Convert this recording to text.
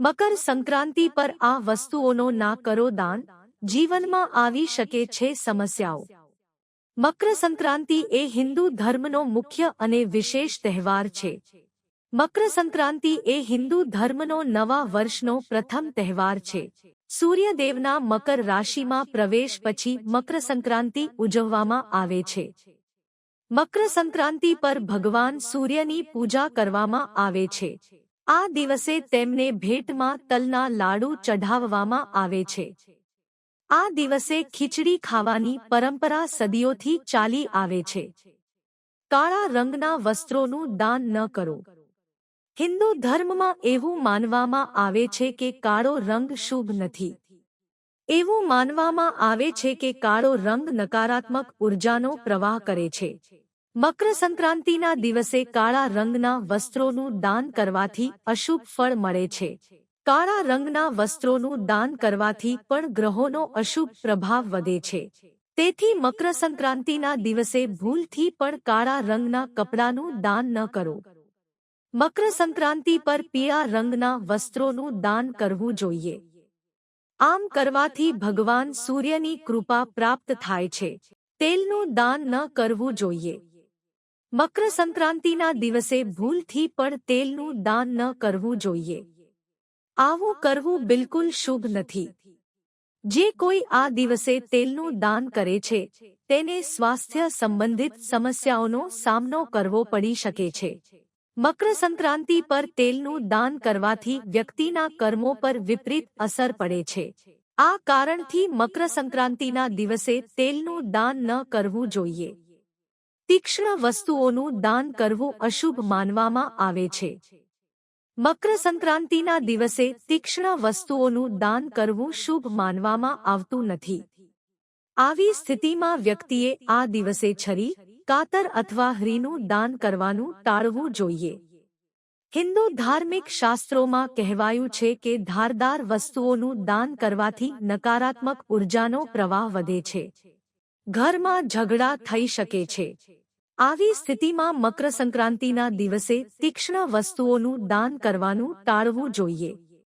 મકર સંક્રાંતિ પર આ વસ્તુઓનો ના કરો દાન, જીવનમાં આવી શકે છે સમસ્યાઓ। મકર સંક્રાંતિ એ હિન્દુ ધર્મનો મુખ્ય અને વિશેષ તહેવાર છે। મકર સંક્રાંતિ એ હિન્દુ ધર્મનો નવા વર્ષનો પ્રથમ તહેવાર છે। સૂર્યદેવના મકર રાશિમાં પ્રવેશ પછી મકર સંક્રાંતિ ઉજવવામાં આવે છે। મકર સંક્રાંતિ પર ભગવાન સૂર્યની પૂજા કરવામાં આવે છે। આ દિવસે તેમને ભેટમાં તલના લાડુ ચઢાવવામાં આવે છે। આ દિવસે ખીચડી ખાવાની પરંપરા સદીઓથી ચાલી આવે છે। કાળા રંગના વસ્ત્રોનું દાન ન કરો। હિન્દુ ધર્મમાં એવું માનવામાં આવે છે કે કાળો રંગ શુભ નથી। એવું માનવામાં આવે છે કે કાળો રંગ નકારાત્મક ઉર્જાનો પ્રવાહ કરે છે। મકર સંક્રાંતિના દિવસે કાળા રંગના વસ્ત્રોનું દાન કરવાથી અશુભ ફળ મળે છે। કાળા રંગના વસ્ત્રોનું દાન કરવાથી પણ ગ્રહોનો અશુભ પ્રભાવ વધે છે। તેથી મકર સંક્રાંતિના દિવસે ભૂલથી પણ કાળા રંગના કપડાનું દાન ન કરો। મકર સંક્રાંતિ પર પીળા રંગના વસ્ત્રોનું દાન કરવું જોઈએ। આમ કરવાથી ભગવાન સૂર્યની કૃપા પ્રાપ્ત થાય છે। તેલનું દાન ન કરવું જોઈએ। મકર સંક્રાંતિના દિવસે ભૂલથી પણ તેલનું દાન ન કરવું જોઈએ। આવું કરવું બિલકુલ શુભ નથી। જે કોઈ આ દિવસે તેલનું દાન કરે છે તેને સ્વાસ્થ્ય સંબંધિત સમસ્યાઓનો સામનો કરવો પડી શકે છે। મકર સંક્રાંતિ પર તેલનું દાન કરવાથી વ્યક્તિના કર્મો પર વિપરીત અસર પડે છે। આ કારણથી મકર સંક્રાંતિના દિવસે તેલનું દાન ન કરવું જોઈએ। તીક્ષ્ણ વસ્તુઓનું દાન કરવું અશુભ માનવામાં આવે છે। મકર સંક્રાંતિના દિવસે તીક્ષ્ણ વસ્તુઓનું દાન કરવું શુભ માનવામાં આવતું નથી। આવી સ્થિતિમાં વ્યક્તિએ આ દિવસે છરી, કાતર અથવા હરીનું દાન કરવાનું ટાળવું જોઈએ। હિન્દુ ધાર્મિક શાસ્ત્રોમાં કહેવાયું છે કે ધારદાર વસ્તુઓનું દાન કરવાથી નકારાત્મક ઉર્જાનો પ્રવાહ વધે છે। ઘરમાં ઝઘડા થઈ શકે છે। આવી સ્થિતિમાં મકર સંક્રાંતિના દિવસે તીક્ષ્ણ વસ્તુઓનું દાન કરવાનું ટાળવું જોઈએ।